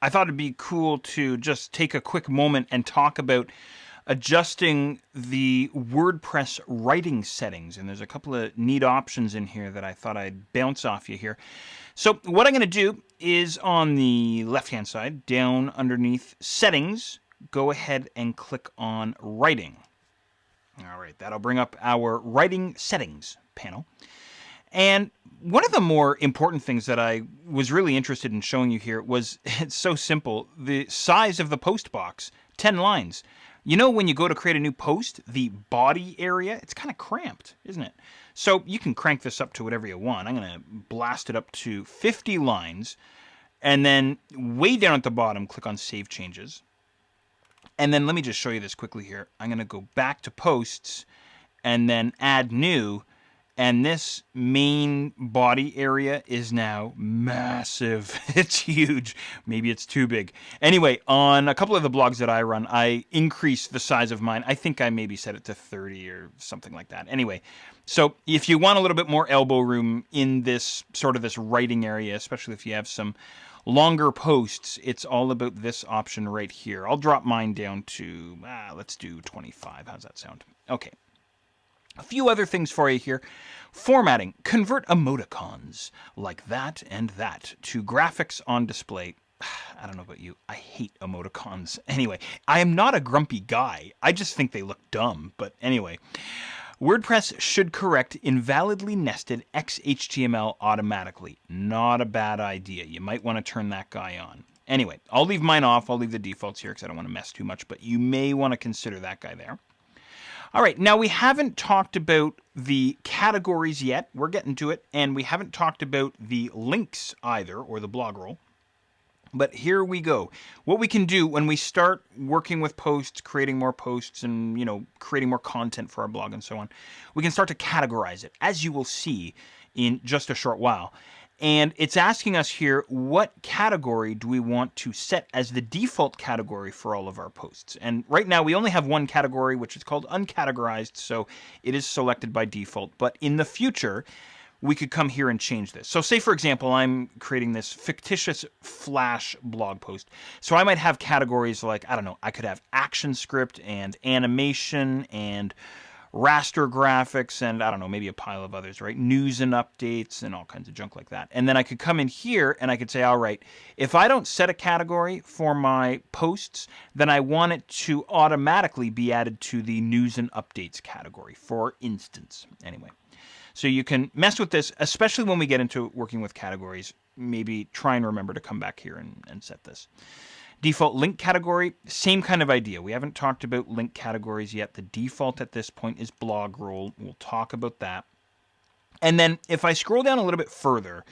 I thought it'd be cool to just take a quick moment and talk about adjusting the WordPress writing settings. And there's a couple of neat options in here that I thought I'd bounce off you here. So what I'm going to do is on the left-hand side, down underneath Settings, go ahead and click on Writing. All right, that'll bring up our Writing Settings panel. And one of the more important things that I was really interested in showing you here was, it's so simple, the size of the post box, 10 lines. You know, when you go to create a new post, the body area, it's kind of cramped, isn't it? So you can crank this up to whatever you want. I'm going to blast it up to 50 lines, and then way down at the bottom, click on Save Changes. And then let me just show you this quickly here. I'm going to go back to Posts, and then Add New. And this main body area is now massive. It's huge. Maybe it's too big. Anyway, on a couple of the blogs that I run, I increased the size of mine. I think I maybe set it to 30 or something like that. Anyway, so if you want a little bit more elbow room in this sort of this writing area, especially if you have some longer posts, it's all about this option right here. I'll drop mine down to, let's do 25. How's that sound? Okay. A few other things for you here. Formatting. Convert emoticons like that and that to graphics on display. I don't know about you. I hate emoticons. Anyway, I am not a grumpy guy. I just think they look dumb. But anyway, WordPress should correct invalidly nested XHTML automatically. Not a bad idea. You might want to turn that guy on. Anyway, I'll leave mine off. I'll leave the defaults here because I don't want to mess too much. But you may want to consider that guy there. All right, now we haven't talked about the categories yet. We're getting to it. And we haven't talked about the links either, or the blog roll. But here we go. What we can do when we start working with posts, creating more posts, and creating more content for our blog and so on, we can start to categorize it, as you will see in just a short while. And it's asking us here, what category do we want to set as the default category for all of our posts? And right now we only have one category, which is called uncategorized, so it is selected by default. But in the future, we could come here and change this. So say, for example, I'm creating this fictitious Flash blog post. So I might have categories like, I don't know, I could have action script and animation and raster graphics, and I don't know, maybe a pile of others, right? News and updates and all kinds of junk like that. And then I could come in here and I could say, all right, if I don't set a category for my posts, then I want it to automatically be added to the news and updates category, for instance. Anyway, so you can mess with this, especially when we get into working with categories. Maybe try and remember to come back here and set this. Default link category, same kind of idea. We haven't talked about link categories yet. The default at this point is blog roll. We'll talk about that. And then if I scroll down a little bit further,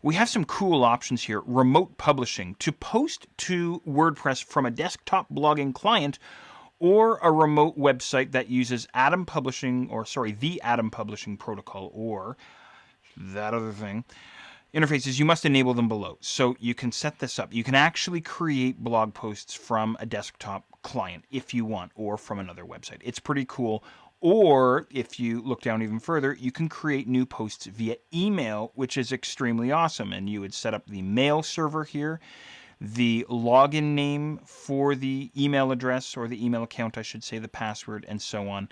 we have some cool options here. Remote publishing, to post to WordPress from a desktop blogging client or a remote website that uses the Atom Publishing protocol, or that other thing. Interfaces, you must enable them below. So you can set this up. You can actually create blog posts from a desktop client if you want, or from another website. It's pretty cool. Or if you look down even further, you can create new posts via email, which is extremely awesome. And you would set up the mail server here, the login name for the email address, or the email account, I should say, the password, and so on.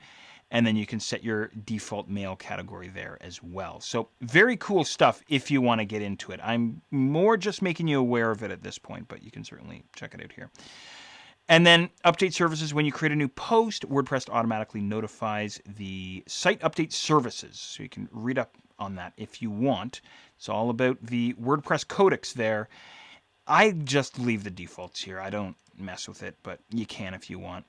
And then you can set your default mail category there as well. So very cool stuff if you want to get into it. I'm more just making you aware of it at this point, but you can certainly check it out here. And then update services. When you create a new post, WordPress automatically notifies the site update services. So you can read up on that if you want. It's all about the WordPress codex there. I just leave the defaults here. I don't mess with it, but you can if you want.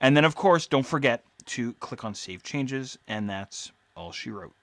And then, of course, don't forget to click on Save Changes, and that's all she wrote.